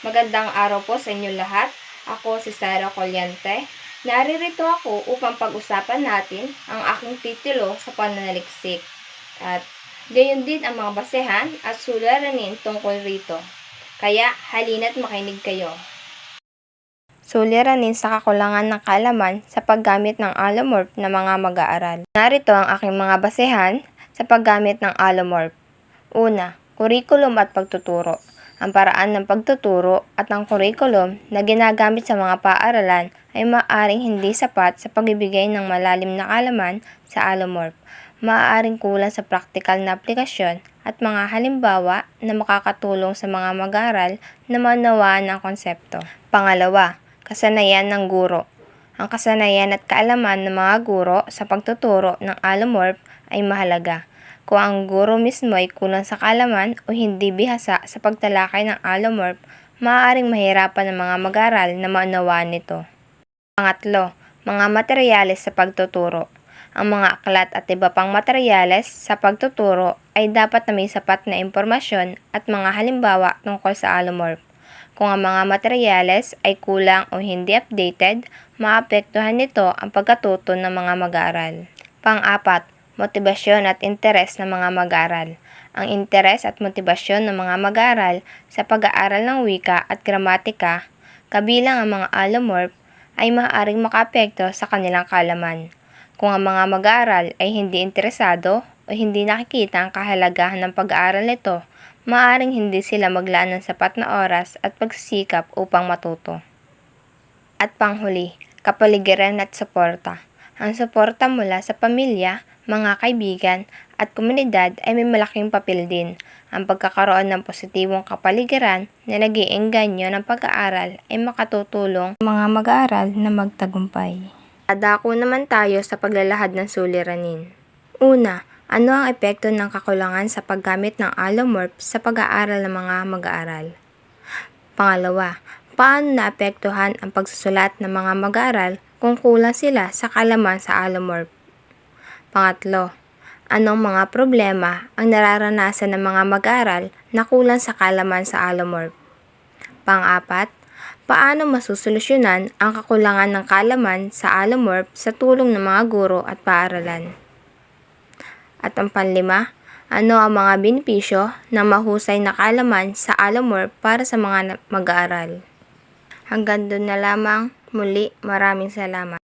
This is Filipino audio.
Magandang araw po sa inyo lahat. Ako si Sarah Colyante. Naririto ako upang pag-usapan natin ang aking titulo sa pananaliksik. At gayon din ang mga basehan at suliranin tungkol rito. Kaya halina't makinig kayo. Suliranin sa kakulangan ng kaalaman sa paggamit ng allomorph na mga mag-aaral. Narito ang aking mga basehan sa paggamit ng allomorph. Una, kurikulum at pagtuturo. Ang paraan ng pagtuturo at ang curriculum na ginagamit sa mga paaralan ay maaaring hindi sapat sa pagbibigay ng malalim na kaalaman sa allomorph. Maaaring kulang sa praktikal na aplikasyon at mga halimbawa na makakatulong sa mga mag-aaral na maunawaan ang konsepto. Pangalawa, kasanayan ng guro. Ang kasanayan at kaalaman ng mga guro sa pagtuturo ng allomorph ay mahalaga. Kung ang guro mismo ay kulang sa kaalaman o hindi bihasa sa pagtalakay ng allomorph, maaaring mahirapan ng mga mag-aaral na maunawaan nito. Pangatlo, mga materyales sa pagtuturo. Ang mga aklat at iba pang materyales sa pagtuturo ay dapat na may sapat na impormasyon at mga halimbawa tungkol sa allomorph. Kung ang mga materyales ay kulang o hindi updated, maapektuhan nito ang pagkatuto ng mga mag-aaral. Pang-apat, motibasyon at interes ng mga mag-aaral. Ang interes at motibasyon ng mga mag-aaral sa pag-aaral ng wika at gramatika, kabilang ang mga allomorph, ay maaaring makaapekto sa kanilang kaalaman. Kung ang mga mag-aaral ay hindi interesado o hindi nakikita ang kahalagahan ng pag-aaral nito, maaaring hindi sila maglaan ng sapat na oras at pagsisikap upang matuto. At panghuli, kapaligiran at suporta. Ang suporta mula sa pamilya, mga kaibigan, at komunidad ay may malaking papel din. Ang pagkakaroon ng positibong kapaligiran na nag-iengganyo ng pag-aaral ay makatutulong sa mga mag-aaral na magtagumpay. Dadako naman tayo sa paglalahad ng suliranin. Una, ano ang epekto ng kakulangan sa paggamit ng allomorph sa pag-aaral ng mga mag-aaral? Pangalawa, paano naapektuhan ang pagsusulat ng mga mag-aaral kung kulang sila sa kaalaman sa allomorph? Pangatlo, anong mga problema ang nararanasan ng mga mag-aaral na kulang sa kaalaman sa allomorph? Pang-apat, paano masusolusyonan ang kakulangan ng kaalaman sa allomorph sa tulong ng mga guro at paaralan? At ang panlima, ano ang mga benepisyo ng mahusay na kaalaman sa allomorph para sa mga mag-aaral? Hanggang doon na lamang. Muli, maraming salamat.